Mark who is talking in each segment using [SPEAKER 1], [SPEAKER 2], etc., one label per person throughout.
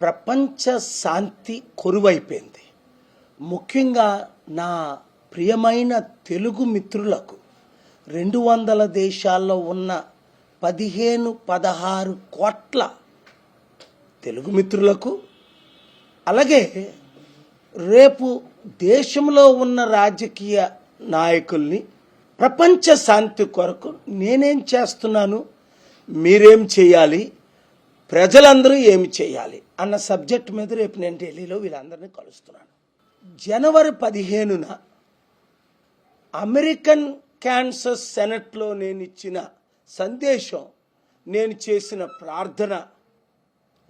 [SPEAKER 1] ప్రపంచ శాంతి కొరువైపోయింది. ముఖ్యంగా నా ప్రియమైన తెలుగు మిత్రులకు 200 దేశాల్లో ఉన్న 15-16 కోట్ల తెలుగు మిత్రులకు, అలాగే రేపు దేశంలో ఉన్న రాజకీయ నాయకుల్ని ప్రపంచ శాంతి కొరకు నేనేం చేస్తున్నాను, మీరేం చేయాలి, ప్రజలందరూ ఏమి చేయాలి అన్న సబ్జెక్ట్ మీద రేపు నేను ఢిల్లీలో వీళ్ళందరినీ కలుస్తున్నాను. జనవరి 15న అమెరికన్ క్యాన్సర్ సెనెట్లో నేను ఇచ్చిన సందేశం, నేను చేసిన ప్రార్థన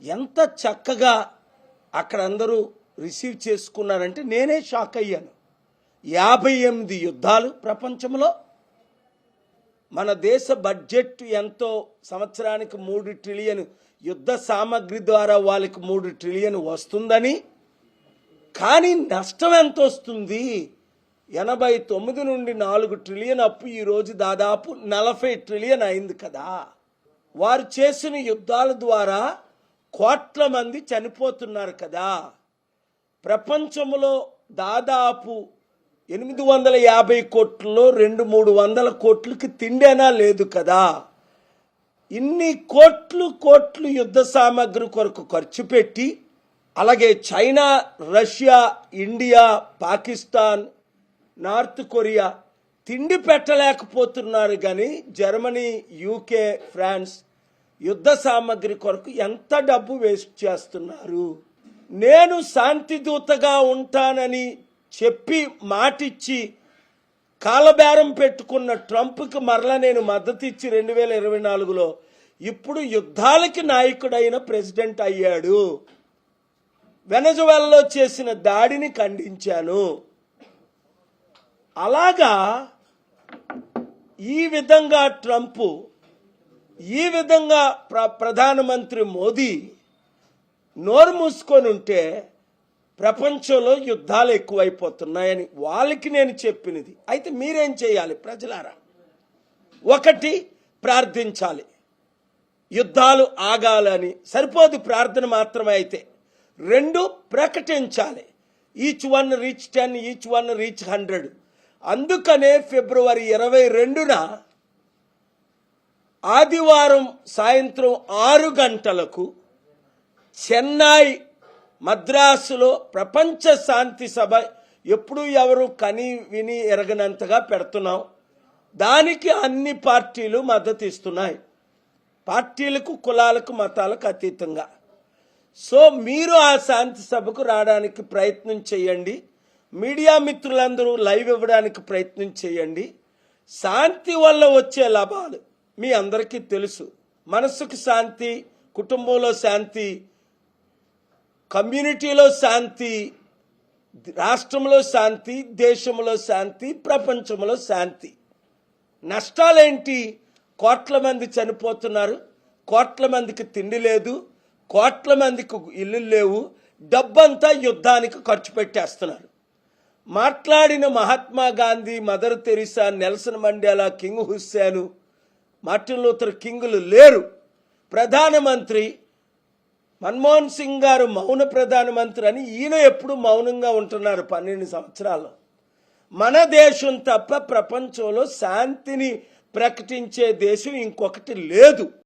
[SPEAKER 1] ఎంత చక్కగా అక్కడ అందరూ రిసీవ్ చేసుకున్నారంటే నేనే షాక్ అయ్యాను. 58 యుద్ధాలు ప్రపంచంలో, మన దేశ బడ్జెట్ ఎంతో, సంవత్సరానికి 3 ట్రిలియన్ యుద్ధ సామగ్రి ద్వారా వాళ్ళకి 3 ట్రిలియన్ వస్తుందని, కానీ నష్టం ఎంత వస్తుంది? 89 నుండి 4 ట్రిలియన్ అప్పు ఈరోజు దాదాపు 40 ట్రిలియన్ అయింది కదా. వారు చేసిన యుద్ధాల ద్వారా కోట్ల మంది చనిపోతున్నారు కదా. ప్రపంచంలో దాదాపు 850 కోట్లలో 200-300 కోట్లకి తిండేనా లేదు కదా. ఇన్ని కోట్లు యుద్ధ సామగ్రి కొరకు ఖర్చు పెట్టి, అలాగే China, Russia, India, Pakistan, north Korea తిండి పెట్టలేకపోతున్నారు. కానీ జర్మనీ, యూకే, ఫ్రాన్స్ యుద్ధ సామగ్రి కొరకు ఎంత డబ్బు వేస్ట్ చేస్తున్నారు. నేను శాంతి దూతగా ఉంటానని చెప్పి మాటిచ్చి కాలబేరం పెట్టుకున్న ట్రంప్కి మరలా నేను మద్దతు ఇచ్చి 2024లో ఇప్పుడు యుద్ధాలకి నాయకుడైన ప్రెసిడెంట్ అయ్యాడు. వెనజువెలాలో చేసిన దాడిని ఖండించాను. అలాగా ఈ విధంగా ట్రంప్, ఈ విధంగా ప్రధానమంత్రి మోదీ నోరు మూసుకొని ఉంటే ప్రపంచంలో యుద్ధాలు ఎక్కువైపోతున్నాయని వాళ్ళకి నేను చెప్పినది. అయితే మీరేం చేయాలి ప్రజలారా? 1, ప్రార్థించాలి. యుద్ధాలు ఆగాలని సరిపోదు ప్రార్థన మాత్రమే. అయితే 2, ప్రకటించాలి. Each one reach 10, each one reach 100. అందుకనే ఫిబ్రవరి 22న ఆదివారం సాయంత్రం 6 గంటలకు చెన్నై, మద్రాసులో ప్రపంచ శాంతి సభ ఎప్పుడు ఎవరు కని విని ఎరగనంతగా పెడుతున్నాం. దానికి అన్ని పార్టీలు మద్దతు ఇస్తున్నాయి, పార్టీలకు, కులాలకు, మతాలకు అతీతంగా. సో మీరు ఆ శాంతి సభకు రావడానికి ప్రయత్నం చేయండి. మీడియా మిత్రులందరూ లైవ్ ఇవ్వడానికి ప్రయత్నం చేయండి. శాంతి వల్ల వచ్చే లాభాలు మీ అందరికీ తెలుసు. మనసుకు శాంతి, కుటుంబంలో శాంతి, కమ్యూనిటీలో శాంతి, రాష్ట్రంలో శాంతి, దేశంలో శాంతి, ప్రపంచంలో శాంతి. నష్టాలేంటి? కోట్ల మంది చనిపోతున్నారు, కోట్ల మందికి తిండి లేదు, కోట్ల మందికి ఇల్లు లేవు, డబ్బంతా యుద్ధానికి ఖర్చు పెట్టేస్తున్నారు. మాట్లాడిన Mahatma Gandhi, Mother Teresa, Nelson Mandela, King Hussein, Martin Luther కింగ్లు లేరు. ప్రధానమంత్రి మన్మోహన్ సింగ్ గారు మౌన ప్రధానమంత్రి అని, ఈయన ఎప్పుడు మౌనంగా ఉంటున్నారు 12 సంవత్సరాలు. మన దేశం తప్ప ప్రపంచంలో శాంతిని ప్రకటించే దేశం ఇంకొకటి లేదు.